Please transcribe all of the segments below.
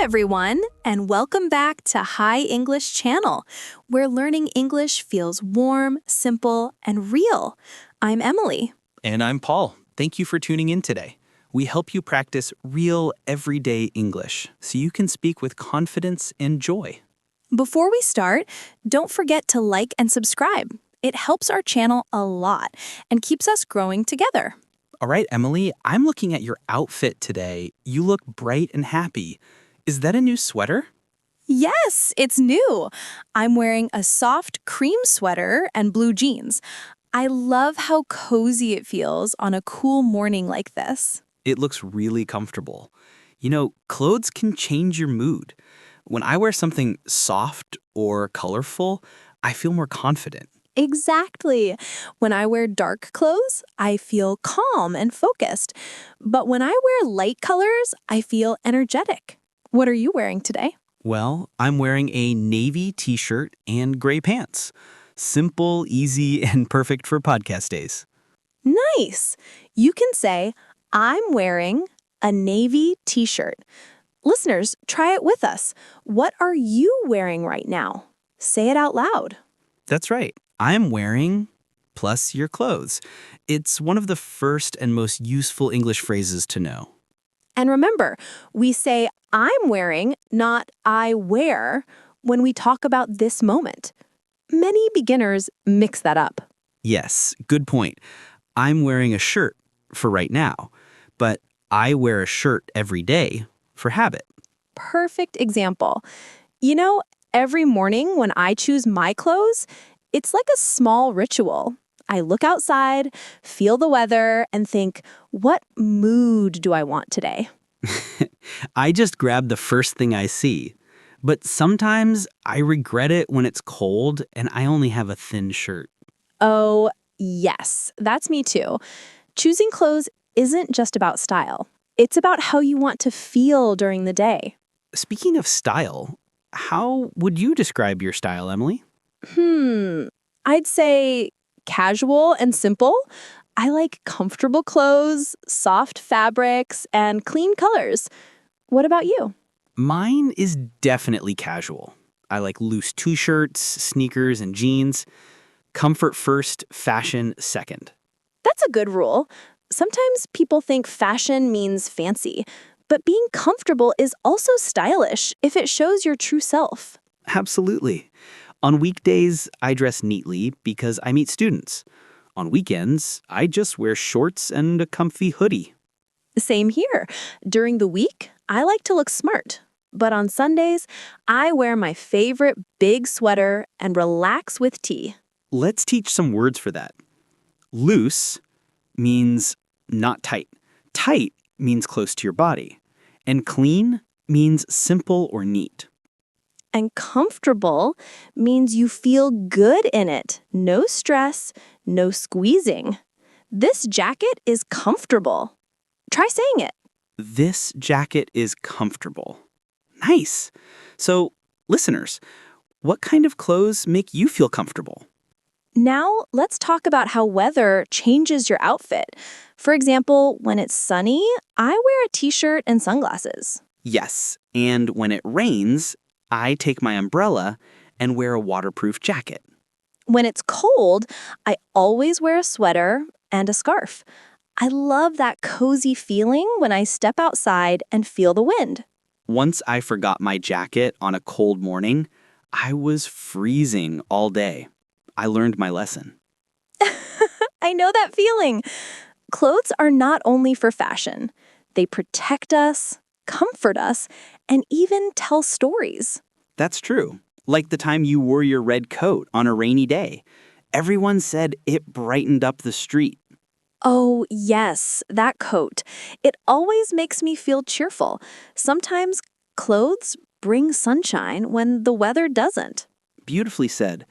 everyone, and welcome back to Hi English Channel, where learning English feels warm, simple, and real. I'm Emily. And I'm Paul. Thank you for tuning in today. We help you practice real, everyday English so you can speak with confidence and joy. Before we start, don't forget to like and subscribe. It helps our channel a lot and keeps us growing together. All right, Emily, I'm looking at your outfit today. You look bright and happy. Is that a new sweater? Yes, it's new. I'm wearing a soft cream sweater and blue jeans. I love how cozy it feels on a cool morning like this. It looks really comfortable. You know, clothes can change your mood. When I wear something soft or colorful, I feel more confident. Exactly. When I wear dark clothes, I feel calm and focused. But when I wear light colors, I feel energetic. What are you wearing today? Well, I'm wearing a navy t-shirt and gray pants. Simple, easy, and perfect for podcast days. Nice. You can say, I'm wearing a navy t-shirt. Listeners, try it with us. What are you wearing right now? Say it out loud. That's right. I'm wearing plus your clothes. It's one of the first and most useful English phrases to know. And remember, we say I'm wearing, not I wear, when we talk about this moment. Many beginners mix that up. Yes, good point. I'm wearing a shirt for right now, but I wear a shirt every day for habit. Perfect example. You know, every morning when I choose my clothes, it's like a small ritual. I look outside, feel the weather, and think, what mood do I want today? I just grab the first thing I see. But sometimes I regret it when it's cold and I only have a thin shirt. Oh, yes, that's me too. Choosing clothes isn't just about style. It's about how you want to feel during the day. Speaking of style, how would you describe your style, Emily? I'd say casual and simple. I like comfortable clothes, soft fabrics, and clean colors. What about you? Mine is definitely casual. I like loose t-shirts, sneakers, and jeans. Comfort first, fashion second. That's a good rule. Sometimes people think fashion means fancy, but being comfortable is also stylish if it shows your true self. Absolutely. On weekdays, I dress neatly because I meet students. On weekends, I just wear shorts and a comfy hoodie. Same here. During the week, I like to look smart. But on Sundays, I wear my favorite big sweater and relax with tea. Let's teach some words for that. Loose means not tight. Tight means close to your body. And clean means simple or neat. And comfortable means you feel good in it. No stress, no squeezing. This jacket is comfortable. Try saying it. This jacket is comfortable. Nice. So, listeners, what kind of clothes make you feel comfortable? Now, let's talk about how weather changes your outfit. For example, when it's sunny, I wear a t-shirt and sunglasses. Yes, and when it rains, I take my umbrella and wear a waterproof jacket. When it's cold, I always wear a sweater and a scarf. I love that cozy feeling when I step outside and feel the wind. Once I forgot my jacket on a cold morning, I was freezing all day. I learned my lesson. I know that feeling. Clothes are not only for fashion. They protect us, comfort us, and even tell stories. That's true. Like the time you wore your red coat on a rainy day. Everyone said it brightened up the street. Oh, yes, that coat. It always makes me feel cheerful. Sometimes clothes bring sunshine when the weather doesn't. Beautifully said.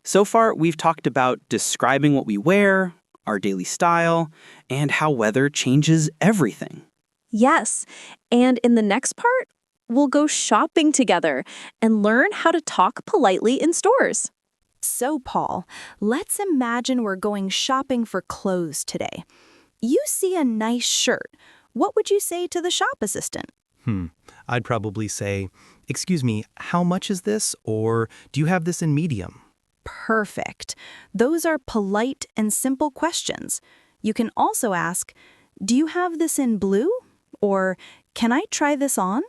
So far, we've talked about describing what we wear, our daily style, and how weather changes everything. Yes, and in the next part, we'll go shopping together and learn how to talk politely in stores. So, Paul, let's imagine we're going shopping for clothes today. You see a nice shirt. What would you say to the shop assistant? I'd probably say, "Excuse me, how much is this?" Or, "Do you have this in medium?" Perfect. Those are polite and simple questions. You can also ask, "Do you have this in blue?" Or, "Can I try this on?"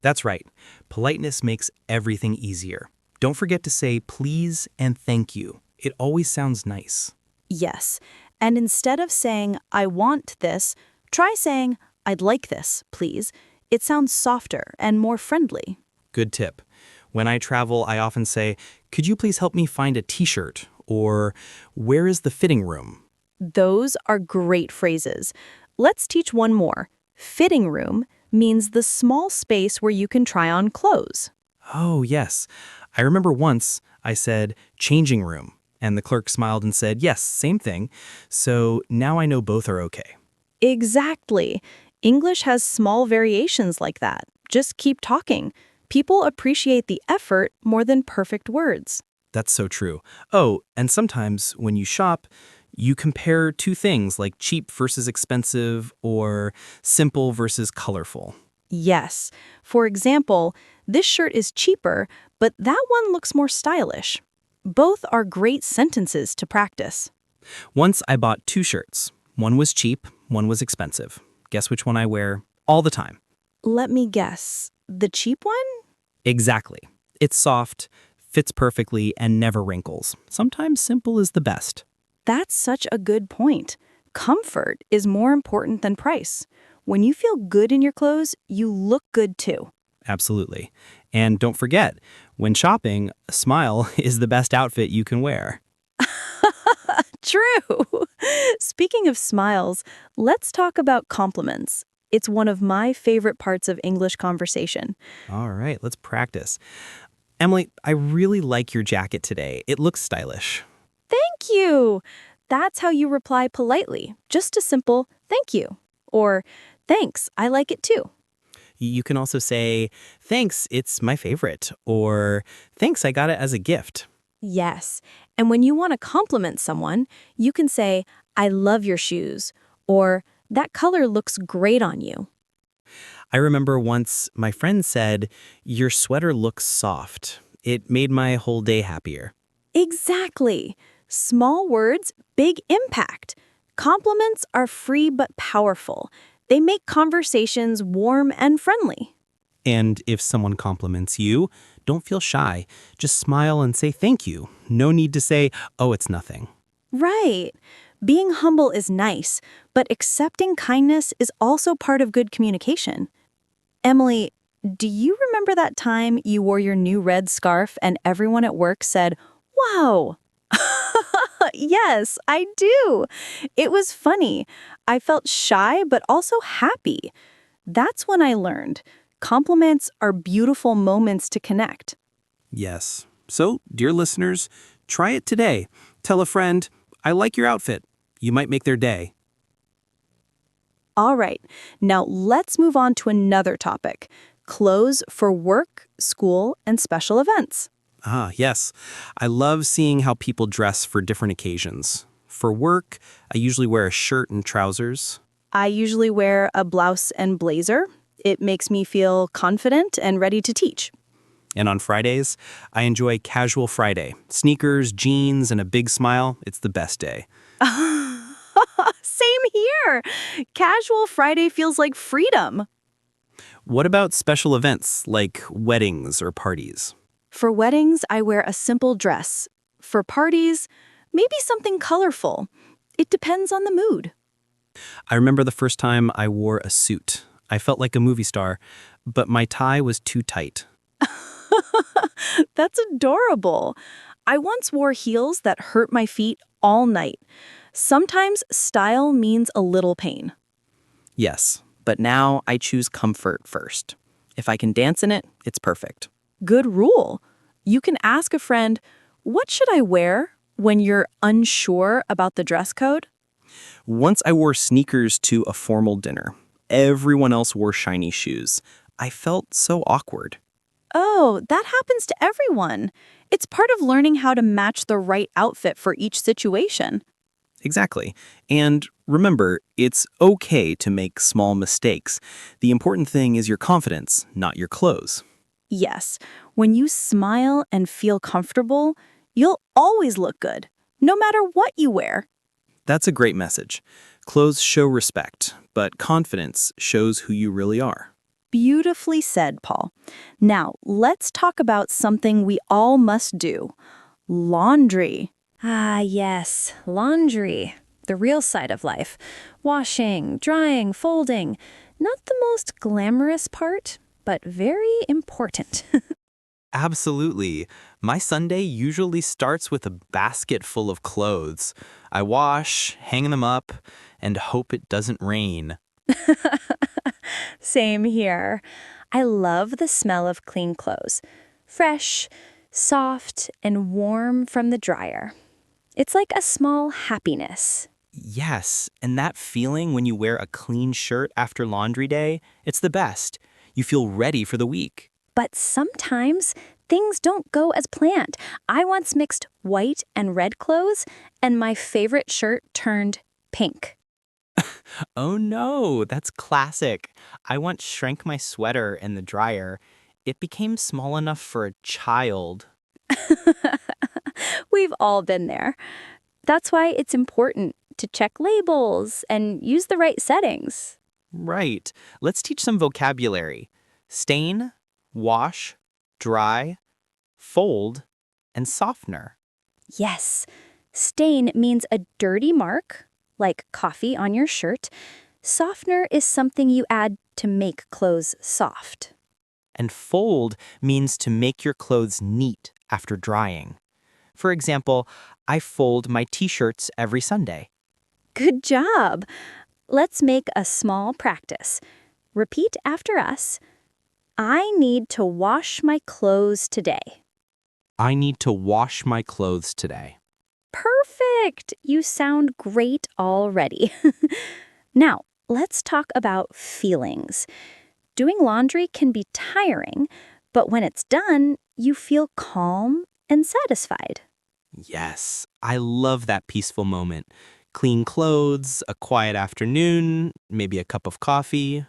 That's right. Politeness makes everything easier. Don't forget to say please and thank you. It always sounds nice. Yes. And instead of saying, "I want this," try saying, "I'd like this, please." It sounds softer and more friendly. Good tip. When I travel, I often say, "Could you please help me find a t-shirt?" Or, "Where is the fitting room?" Those are great phrases. Let's teach one more. Fitting room means the small space where you can try on clothes. Oh, yes. I remember once I said, "changing room," and the clerk smiled and said, "Yes, same thing." So now I know both are okay. Exactly. English has small variations like that. Just keep talking. People appreciate the effort more than perfect words. That's so true. Oh, and sometimes when you shop, you compare two things like cheap versus expensive or simple versus colorful. Yes. For example, this shirt is cheaper, but that one looks more stylish. Both are great sentences to practice. Once I bought two shirts. One was cheap, one was expensive. Guess which one I wear all the time? Let me guess. The cheap one? Exactly. It's soft, fits perfectly, and never wrinkles. Sometimes simple is the best. That's such a good point. Comfort is more important than price. When you feel good in your clothes, you look good too. Absolutely. And don't forget, when shopping, a smile is the best outfit you can wear. True. Speaking of smiles, let's talk about compliments. It's one of my favorite parts of English conversation. All right, let's practice. Emily, I really like your jacket today. It looks stylish. Thank you. That's how you reply politely. Just a simple thank you. Or thanks, I like it too. You can also say, "Thanks, it's my favorite," or "Thanks, I got it as a gift." Yes. And when you want to compliment someone, you can say, "I love your shoes," or "That color looks great on you." I remember once my friend said, "Your sweater looks soft." It made my whole day happier. Exactly. Small words, big impact. Compliments are free but powerful. They make conversations warm and friendly. And if someone compliments you, don't feel shy. Just smile and say thank you. No need to say, "Oh, it's nothing." Right. Being humble is nice, but accepting kindness is also part of good communication. Emily, do you remember that time you wore your new red scarf and everyone at work said, "Wow"? Yes, I do. It was funny. I felt shy, but also happy. That's when I learned compliments are beautiful moments to connect. Yes. So, dear listeners, try it today. Tell a friend, "I like your outfit." You might make their day. All right, now let's move on to another topic clothes for work, school, and special events. Ah, yes. I love seeing how people dress for different occasions. For work, I usually wear a shirt and trousers. I usually wear a blouse and blazer. It makes me feel confident and ready to teach. And on Fridays, I enjoy casual Friday. Sneakers, jeans, and a big smile. It's the best day. Same here. Casual Friday feels like freedom. What about special events like weddings or parties? For weddings, I wear a simple dress. For parties, maybe something colorful. It depends on the mood. I remember the first time I wore a suit. I felt like a movie star, but my tie was too tight. That's adorable. I once wore heels that hurt my feet all night. Sometimes style means a little pain. Yes, but now I choose comfort first. If I can dance in it, it's perfect. Good rule. You can ask a friend, "What should I wear?" when you're unsure about the dress code. Once I wore sneakers to a formal dinner. Everyone else wore shiny shoes. I felt so awkward. Oh, that happens to everyone. It's part of learning how to match the right outfit for each situation. Exactly. And Remember, it's okay to make small mistakes. The important thing is your confidence, not your clothes. Yes, when you smile and feel comfortable, you'll always look good, no matter what you wear. That's a great message. Clothes show respect, but confidence shows who you really are. Beautifully said, Paul. Now, let's talk about something we all must do: laundry. Ah, yes, laundry. The real side of life. Washing, drying, folding. Not the most glamorous part, but very important. Absolutely. My Sunday usually starts with a basket full of clothes. I wash, hang them up, and hope it doesn't rain. Same here. I love the smell of clean clothes. Fresh, soft, and warm from the dryer. It's like a small happiness. Yes, and that feeling when you wear a clean shirt after laundry day, it's the best. You feel ready for the week. But sometimes things don't go as planned. I once mixed white and red clothes, and my favorite shirt turned pink. Oh no, that's classic. I once shrank my sweater in the dryer. It became small enough for a child. We've all been there. That's why it's important to check labels and use the right settings. Right. Let's teach some vocabulary. Stain, wash, dry, fold, and softener. Yes, stain means a dirty mark, like coffee on your shirt. Softener is something you add to make clothes soft. And fold means to make your clothes neat after drying. For example, I fold my t-shirts every Sunday. Good job! Let's make a small practice. Repeat after us. I need to wash my clothes today. I need to wash my clothes today. Perfect! You sound great already. Now, let's talk about feelings. Doing laundry can be tiring, but when it's done, you feel calm and satisfied. Yes, I love that peaceful moment. Clean clothes, a quiet afternoon, maybe a cup of coffee.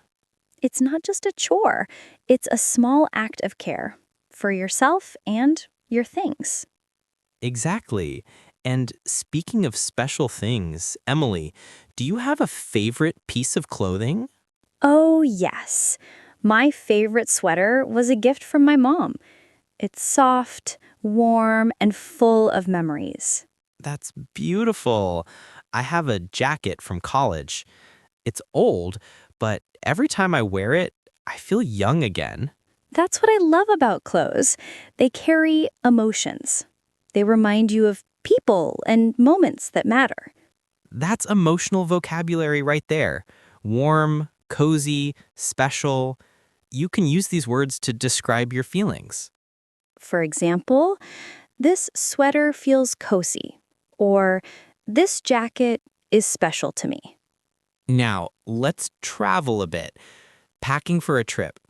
It's not just a chore, it's a small act of care for yourself and your things. Exactly. And speaking of special things, Emily, do you have a favorite piece of clothing? Oh, yes. My favorite sweater was a gift from my mom. It's soft, warm, and full of memories. That's beautiful. I have a jacket from college. It's old, but every time I wear it, I feel young again. That's what I love about clothes. They carry emotions. They remind you of people and moments that matter. That's emotional vocabulary right there. Warm, cozy, special. You can use these words to describe your feelings. For example, this sweater feels cozy, or this jacket is special to me. Now, let's travel a bit. Packing for a trip.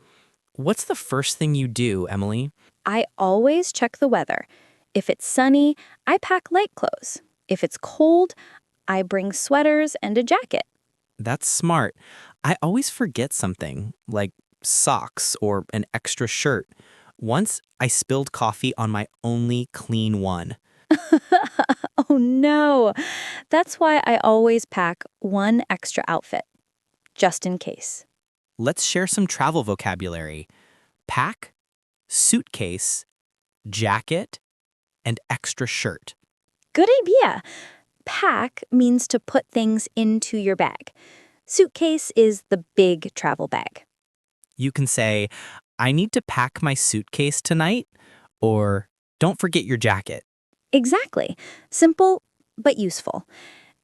What's the first thing you do, Emily? I always check the weather. If it's sunny, I pack light clothes. If it's cold, I bring sweaters and a jacket. That's smart. I always forget something, like socks or an extra shirt. Once I spilled coffee on my only clean one. Oh no! That's why I always pack one extra outfit, just in case. Let's share some travel vocabulary. Pack, suitcase, jacket, and extra shirt. Good idea! Pack means to put things into your bag. Suitcase is the big travel bag. You can say, I need to pack my suitcase tonight, or don't forget your jacket. Exactly. Simple, but useful.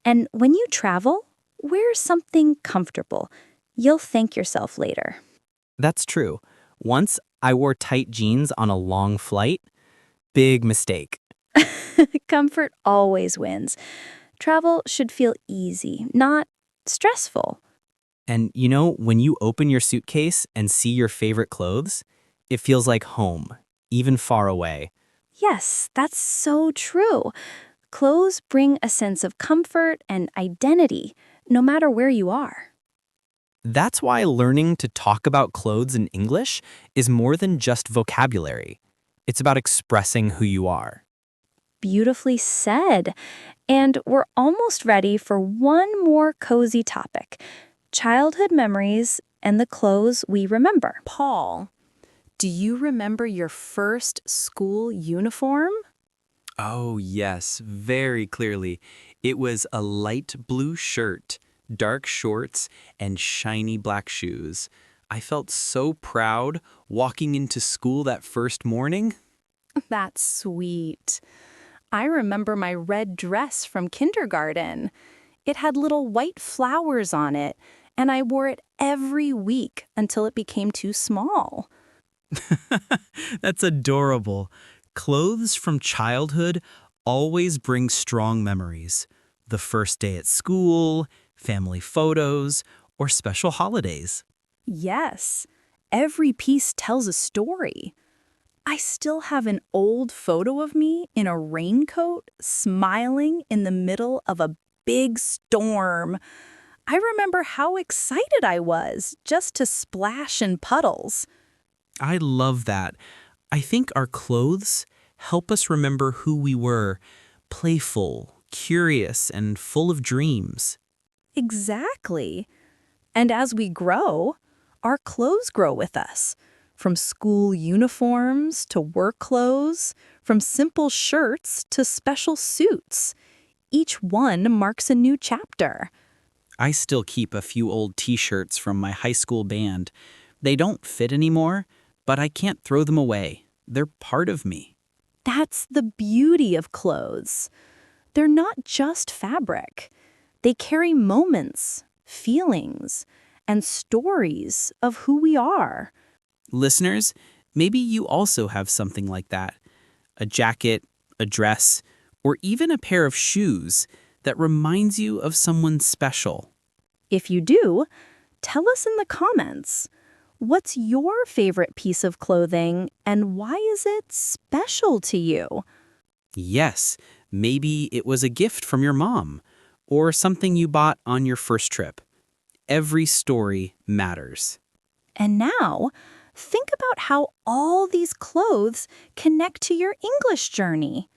And when you travel, wear something comfortable. You'll thank yourself later. That's true. Once I wore tight jeans on a long flight. Big mistake. Comfort always wins. Travel should feel easy, not stressful. And you know, when you open your suitcase and see your favorite clothes, it feels like home, even far away. Yes, that's so true. Clothes bring a sense of comfort and identity. no matter where you are. That's why learning to talk about clothes in English is more than just vocabulary. It's about expressing who you are. Beautifully said. And we're almost ready for one more cozy topic: childhood memories and the clothes we remember. Paul, do you remember your first school uniform? Oh, yes, very clearly. It was a light blue shirt, dark shorts, and shiny black shoes. I felt so proud walking into school that first morning. That's sweet. I remember my red dress from kindergarten. It had little white flowers on it, and I wore it every week until it became too small. That's adorable. Clothes from childhood always bring strong memories. The first day at school, family photos, or special holidays. Yes, every piece tells a story. I still have an old photo of me in a raincoat, smiling in the middle of a big storm. I remember how excited I was just to splash in puddles. I love that. I think our clothes help us remember who we were, playful, curious, and full of dreams. Exactly. And as we grow, our clothes grow with us. From school uniforms to work clothes, from simple shirts to special suits. Each one marks a new chapter. I still keep a few old t-shirts from my high school band. They don't fit anymore, but I can't throw them away. They're part of me. That's the beauty of clothes. They're not just fabric. They carry moments, feelings, and stories of who we are. Listeners, maybe you also have something like that. A jacket, a dress, or even a pair of shoes that reminds you of someone special. If you do, tell us in the comments. What's your favorite piece of clothing and why is it special to you? Yes, maybe it was a gift from your mom, or something you bought on your first trip. Every story matters. And now, think about how all these clothes connect to your English journey.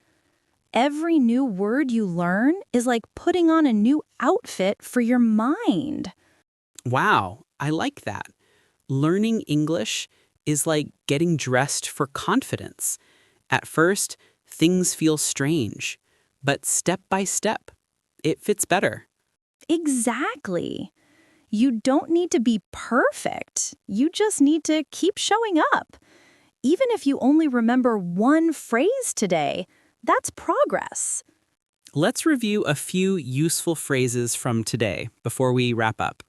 Every new word you learn is like putting on a new outfit for your mind. Wow, I like that. Learning English is like getting dressed for confidence. At first, things feel strange, but step by step, it fits better. Exactly. You don't need to be perfect. You just need to keep showing up. Even if you only remember one phrase today, that's progress. Let's review a few useful phrases from today before we wrap up.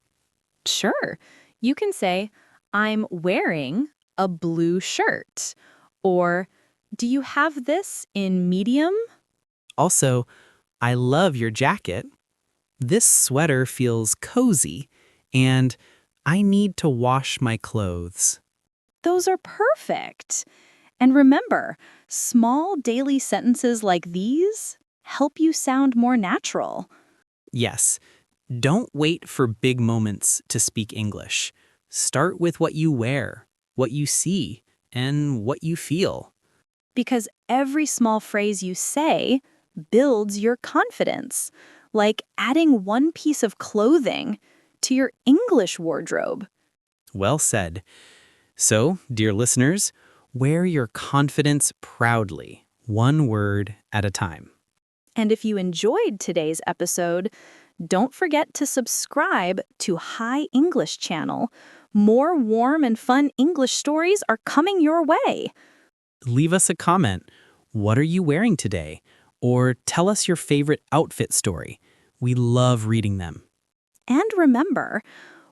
Sure. You can say, I'm wearing a blue shirt. Or, do you have this in medium? Also, I love your jacket. This sweater feels cozy, and I need to wash my clothes. Those are perfect. And remember, small daily sentences like these help you sound more natural. Yes, don't wait for big moments to speak English. Start with what you wear, what you see, and what you feel. Because every small phrase you say builds your confidence, like adding one piece of clothing to your English wardrobe. Well said. So, dear listeners, wear your confidence proudly, one word at a time. And if you enjoyed today's episode, don't forget to subscribe to High English Channel. More warm and fun English stories are coming your way. Leave us a comment. What are you wearing today? Or tell us your favorite outfit story. We love reading them. And remember,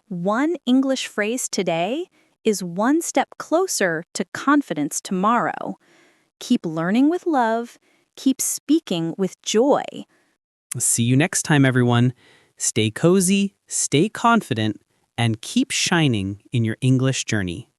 one English phrase today is one step closer to confidence tomorrow. Keep learning with love, keep speaking with joy. See you next time, everyone. Stay cozy, stay confident, and keep shining in your English journey.